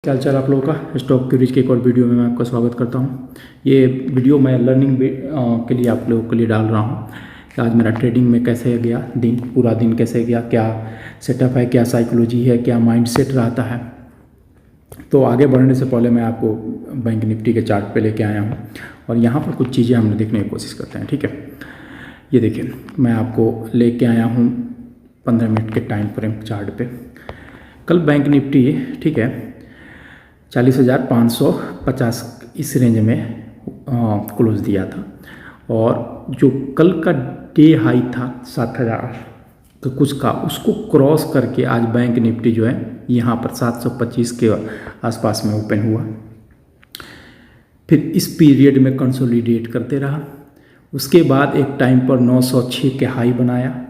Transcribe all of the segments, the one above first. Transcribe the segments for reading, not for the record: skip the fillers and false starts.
क्या हाल चाल आप लोगों का। स्टॉक क्यूरीज के एक और वीडियो में मैं आपका स्वागत करता हूं। ये वीडियो मैं लर्निंग के लिए आप लोगों के लिए डाल रहा हूं कि आज मेरा ट्रेडिंग में कैसे गया दिन, पूरा दिन कैसे गया, क्या सेटअप है, क्या साइकोलॉजी है, क्या माइंडसेट रहता है। तो आगे बढ़ने से पहले मैं आपको बैंक निफ्टी के चार्ट पे लेके आया हूँ और यहाँ पर कुछ चीज़ें हम देखने की कोशिश करते हैं। ठीक है, ये देखिए मैं आपको लेके आया हूँ 15 मिनट के टाइम फ्रेम चार्ट पे। कल बैंक निफ्टी, ठीक है, 40,550 इस रेंज में क्लोज दिया था और जो कल का डे हाई था 7,000 तो कुछ का, उसको क्रॉस करके आज बैंक निफ्टी जो है यहाँ पर 725 के आसपास में ओपन हुआ। फिर इस पीरियड में कंसोलिडेट करते रहा। उसके बाद एक टाइम पर 906 के हाई बनाया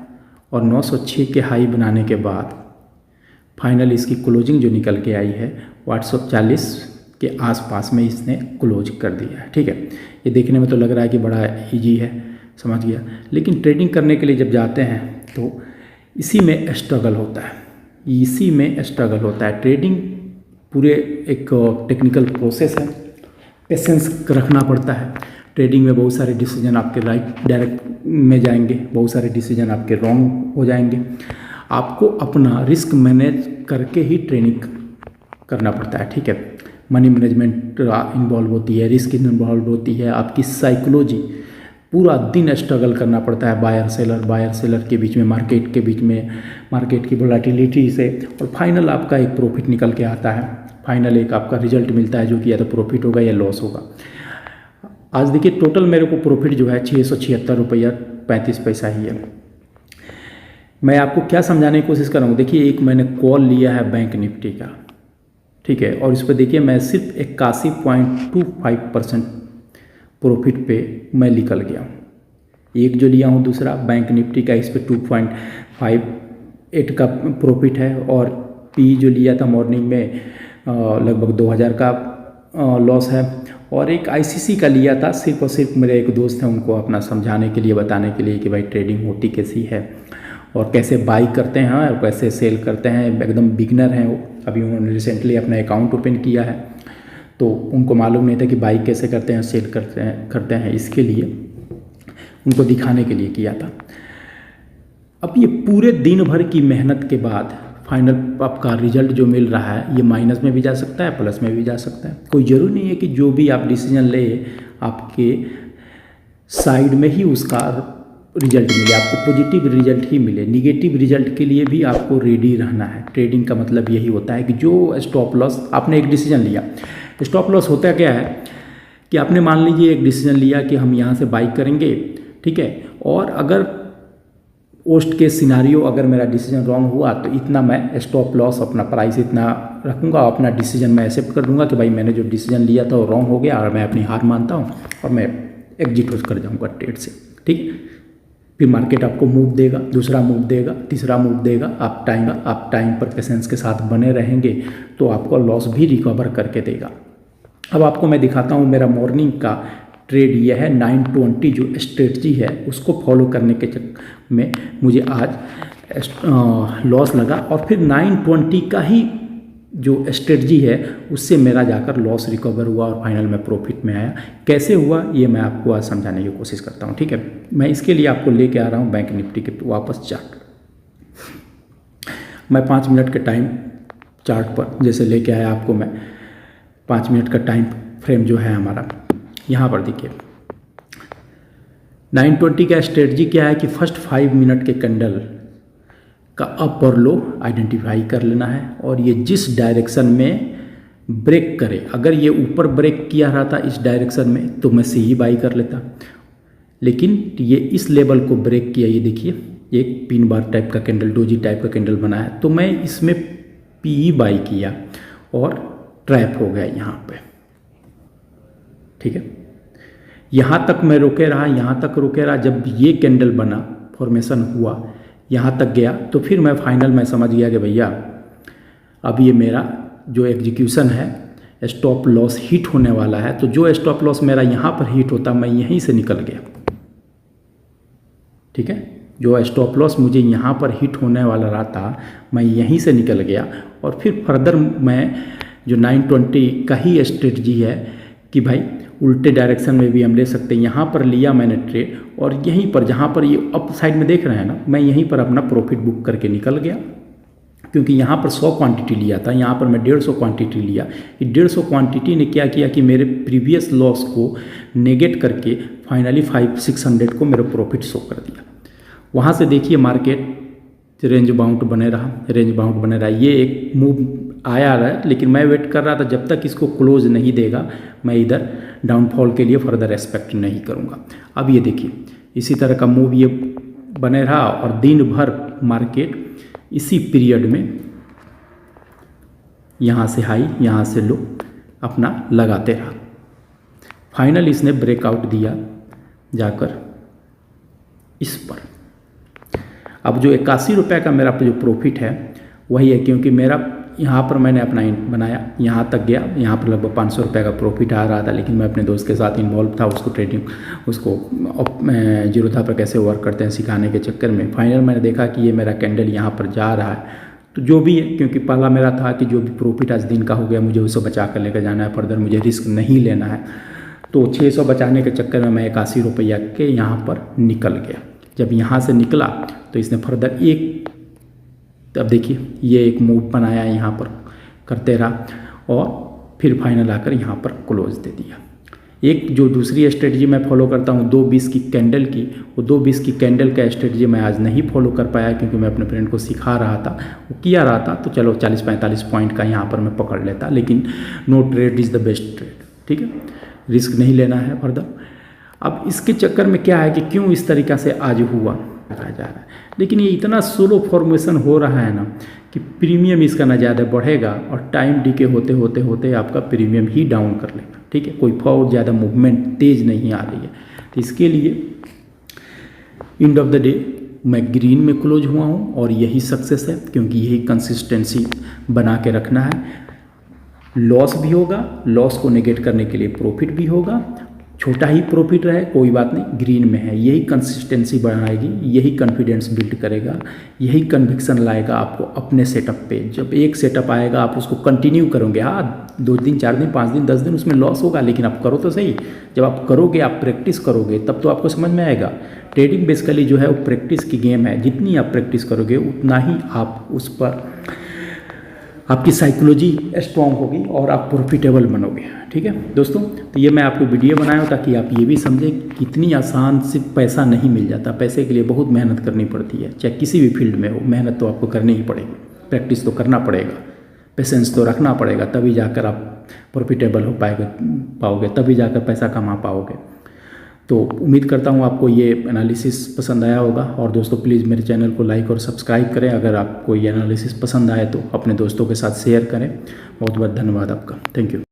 और 906 के हाई बनाने के बाद फाइनल इसकी क्लोजिंग जो निकल के आई है 840 के आसपास में इसने क्लोज कर दिया है। ठीक है, ये देखने में तो लग रहा है कि बड़ा इजी है, समझ गया, लेकिन ट्रेडिंग करने के लिए जब जाते हैं तो इसी में स्ट्रगल होता है, इसी में स्ट्रगल होता है। ट्रेडिंग पूरे एक टेक्निकल प्रोसेस है, पेशेंस रखना पड़ता है। ट्रेडिंग में बहुत सारे डिसीजन आपके राइट डायरेक्ट में जाएंगे, बहुत सारे डिसीजन आपके रॉन्ग हो जाएंगे। आपको अपना रिस्क मैनेज करके ही ट्रेनिंग करना पड़ता है। ठीक है, मनी मैनेजमेंट इन्वॉल्व होती है, रिस्क इन्वॉल्व होती है, आपकी साइकोलॉजी, पूरा दिन स्ट्रगल करना पड़ता है बायर सेलर के बीच में, मार्केट के बीच में, मार्केट की वोलेटिलिटी से, और फाइनल आपका एक प्रॉफिट निकल के आता है। फाइनल एक आपका रिजल्ट मिलता है जो कि या तो प्रॉफिट होगा या लॉस होगा। आज देखिए टोटल मेरे को प्रॉफिट जो है 676 रुपया 35 पैसा ही है। मैं आपको क्या समझाने की कोशिश कर रहा हूँ, देखिए एक मैंने कॉल लिया है बैंक निफ्टी का, ठीक है, और इस पर देखिए मैं सिर्फ 81.25% प्रॉफिट पे मैं निकल गया हूँ। एक जो लिया हूँ दूसरा बैंक निफ्टी का, इस पर 2.58 का प्रॉफिट है, और पी जो लिया था मॉर्निंग में लगभग 2000 का लॉस है, और एक आईसीसी का लिया था सिर्फ और सिर्फ मेरे एक दोस्त हैं उनको अपना समझाने के लिए, बताने के लिए कि भाई ट्रेडिंग होती कैसी है और कैसे बाई करते हैं और कैसे सेल करते हैं। एकदम बिगनर हैं वो, अभी उन्होंने रिसेंटली अपना अकाउंट ओपन किया है तो उनको मालूम नहीं था कि बाई कैसे करते हैं, सेल करते हैं, इसके लिए उनको दिखाने के लिए किया था। अब ये पूरे दिन भर की मेहनत के बाद फाइनल आपका रिजल्ट जो मिल रहा है, ये माइनस में भी जा सकता है, प्लस में भी जा सकता है। कोई ज़रूरी नहीं है कि जो भी आप डिसीजन ले आपके साइड में ही उसका रिजल्ट मिले, आपको पॉजिटिव रिजल्ट ही मिले। निगेटिव रिजल्ट के लिए भी आपको रेडी रहना है। ट्रेडिंग का मतलब यही होता है कि जो स्टॉप लॉस, आपने एक डिसीजन लिया, स्टॉप लॉस होता क्या है कि आपने मान लीजिए एक डिसीजन लिया कि हम यहाँ से बाई करेंगे, ठीक है, और अगर पोस्ट के सिनारियो अगर मेरा डिसीजन रॉन्ग हुआ तो इतना मैं स्टॉप लॉस, अपना प्राइस इतना रखूँगा, अपना डिसीजन मैं एक्सेप्ट कर दूँगा कि भाई मैंने जो डिसीजन लिया था वो रॉन्ग हो गया और मैं अपनी हार मानता हूँ और मैं एग्जिट कर जाऊँगा ट्रेड से। ठीक है, फिर मार्केट आपको मूव देगा, दूसरा मूव देगा, तीसरा मूव देगा, आप टाइम पर पेशेंस के साथ बने रहेंगे तो आपको लॉस भी रिकवर करके देगा। अब आपको मैं दिखाता हूँ मेरा मॉर्निंग का ट्रेड, यह है 920 जो स्ट्रेटजी है उसको फॉलो करने के चक्कर में मुझे आज लॉस लगा, और फिर 920 का ही जो स्ट्रेटजी है उससे मेरा जाकर लॉस रिकवर हुआ और फाइनल में प्रॉफिट में आया। कैसे हुआ ये मैं आपको आज समझाने की कोशिश करता हूँ। ठीक है, मैं इसके लिए आपको लेके आ रहा हूँ बैंक निफ्टी के वापस चार्ट। मैं 5 मिनट के टाइम चार्ट पर जैसे लेके आया आपको, मैं 5 मिनट का टाइम फ्रेम जो है हमारा, यहाँ पर देखिए 920 का स्ट्रेटजी क्या है कि फर्स्ट 5 मिनट के कैंडल का अप और लो आइडेंटिफाई कर लेना है, और ये जिस डायरेक्शन में ब्रेक करे, अगर ये ऊपर ब्रेक किया रहा था इस डायरेक्शन में तो मैं सी ही बाई कर लेता, लेकिन ये इस लेवल को ब्रेक किया, ये देखिए एक पिन बार टाइप का कैंडल, डोजी टाइप का कैंडल बना है, तो मैं इसमें पी बाई किया और ट्रैप हो गया यहाँ पे। ठीक है, यहाँ तक मैं रोके रहा, यहाँ तक रोके रहा, जब ये कैंडल बना, फॉर्मेशन हुआ, यहाँ तक गया, तो फिर मैं फाइनल में समझ गया कि भैया अब ये मेरा जो एग्जीक्यूशन है, स्टॉप लॉस हिट होने वाला है। तो जो स्टॉप लॉस मेरा यहाँ पर हिट होता मैं यहीं से निकल गया। ठीक है, जो स्टॉप लॉस मुझे यहाँ पर हिट होने वाला रहा था मैं यहीं से निकल गया, और फिर फर्दर मैं जो 920 का ही स्ट्रेटजी है कि भाई उल्टे डायरेक्शन में भी हम ले सकते हैं। यहाँ पर लिया मैंने ट्रेड और यहीं पर जहाँ पर ये अप साइड में देख रहे हैं ना, मैं यहीं पर अपना प्रॉफिट बुक करके निकल गया, क्योंकि यहाँ पर 100 क्वांटिटी लिया था, यहाँ पर मैं 150 क्वांटिटी लिया। ये 150 क्वांटिटी ने क्या किया कि मेरे प्रीवियस लॉस को नेगेट करके फाइनली 500-600 को मेरा प्रॉफिट शो कर दिया। वहाँ से देखिए मार्केट रेंज बाउंड बने रहा। ये एक मूव आया रहा, लेकिन मैं वेट कर रहा था जब तक इसको क्लोज नहीं देगा मैं इधर डाउनफॉल के लिए फर्दर एक्सपेक्ट नहीं करूँगा। अब ये देखिए इसी तरह का मूव ये बने रहा और दिन भर मार्केट इसी पीरियड में यहाँ से हाई यहाँ से लो अपना लगाते रहा। फाइनल इसने ब्रेकआउट दिया जाकर इस पर। अब जो 81 रुपये का मेरा जो प्रॉफिट है वही है, क्योंकि मेरा यहाँ पर मैंने अपना बनाया, यहाँ तक गया, यहाँ पर लगभग 500 रुपये का प्रॉफिट आ रहा था, लेकिन मैं अपने दोस्त के साथ इन्वॉल्व था, उसको ट्रेडिंग उसको जीरोधा पर कैसे वर्क करते हैं सिखाने के चक्कर में फाइनल मैंने देखा कि ये मेरा कैंडल यहाँ पर जा रहा है। तो जो भी है, क्योंकि पहला मेरा था कि जो भी प्रॉफिट आज दिन का हो गया मुझे उसे बचा कर लेकर जाना है, फर्दर मुझे रिस्क नहीं लेना है। तो 600 बचाने के चक्कर में मैं 81 रुपया के यहाँ पर निकल गया। जब यहाँ से निकला तो इसने फर्दर एक, अब देखिए ये एक मूव बनाया यहाँ पर करते रहा और फिर फाइनल आकर यहाँ पर क्लोज दे दिया। एक जो दूसरी स्ट्रेटजी मैं फॉलो करता हूँ 220 की कैंडल की, वो 220 की कैंडल का स्ट्रेटजी मैं आज नहीं फॉलो कर पाया, क्योंकि मैं अपने फ्रेंड को सिखा रहा था, वो किया रहा था, तो चलो 40-45 पॉइंट का यहाँ पर मैं पकड़ लेता, लेकिन no trade is the best trade, ठीक है, रिस्क नहीं लेना है फर्दर। अब इसके चक्कर में क्या है कि क्यों इस तरीक़ा से आज हुआ जा रहा है, लेकिन ये इतना स्लो फॉर्मेशन हो रहा है ना कि प्रीमियम इसका ना ज़्यादा बढ़ेगा और टाइम डीके होते होते होते आपका प्रीमियम ही डाउन कर लेगा, ठीक है, कोई बहुत ज़्यादा मूवमेंट तेज़ नहीं आ रही है। तो इसके लिए एंड ऑफ द डे मैं ग्रीन में क्लोज हुआ हूँ और यही सक्सेस है, क्योंकि यही कंसिस्टेंसी बना के रखना है। लॉस भी होगा, लॉस को नेगेट करने के लिए प्रॉफिट भी होगा, छोटा ही प्रॉफिट रहे कोई बात नहीं, ग्रीन में है, यही कंसिस्टेंसी बढ़ाएगी, यही कॉन्फिडेंस बिल्ड करेगा, यही कन्विक्शन लाएगा आपको अपने सेटअप पे। जब एक सेटअप आएगा आप उसको कंटिन्यू करोगे, हाँ 2 दिन 4 दिन 5 दिन 10 दिन उसमें लॉस होगा, लेकिन आप करो तो सही। जब आप करोगे, आप प्रैक्टिस करोगे, तब तो आपको समझ में आएगा। ट्रेडिंग बेसिकली जो है वो प्रैक्टिस की गेम है, जितनी आप प्रैक्टिस करोगे उतना ही आप उस पर आपकी साइकोलॉजी स्ट्रॉन्ग होगी और आप प्रॉफिटेबल बनोगे, ठीक है दोस्तों। तो ये मैं आपको वीडियो बनाया हूँ ताकि आप ये भी समझें कि इतनी आसान से पैसा नहीं मिल जाता, पैसे के लिए बहुत मेहनत करनी पड़ती है, चाहे किसी भी फील्ड में हो, मेहनत तो आपको करनी ही पड़ेगी, प्रैक्टिस तो करना पड़ेगा, पेशेंस तो रखना पड़ेगा, तभी जाकर आप प्रॉफिटेबल हो पाओगे, तभी जाकर पैसा कमा पाओगे। तो उम्मीद करता हूँ आपको ये एनालिसिस पसंद आया होगा, और दोस्तों प्लीज़ मेरे चैनल को लाइक और सब्सक्राइब करें। अगर आपको ये एनालिसिस पसंद आए तो अपने दोस्तों के साथ शेयर करें। बहुत बहुत धन्यवाद आपका, थैंक यू।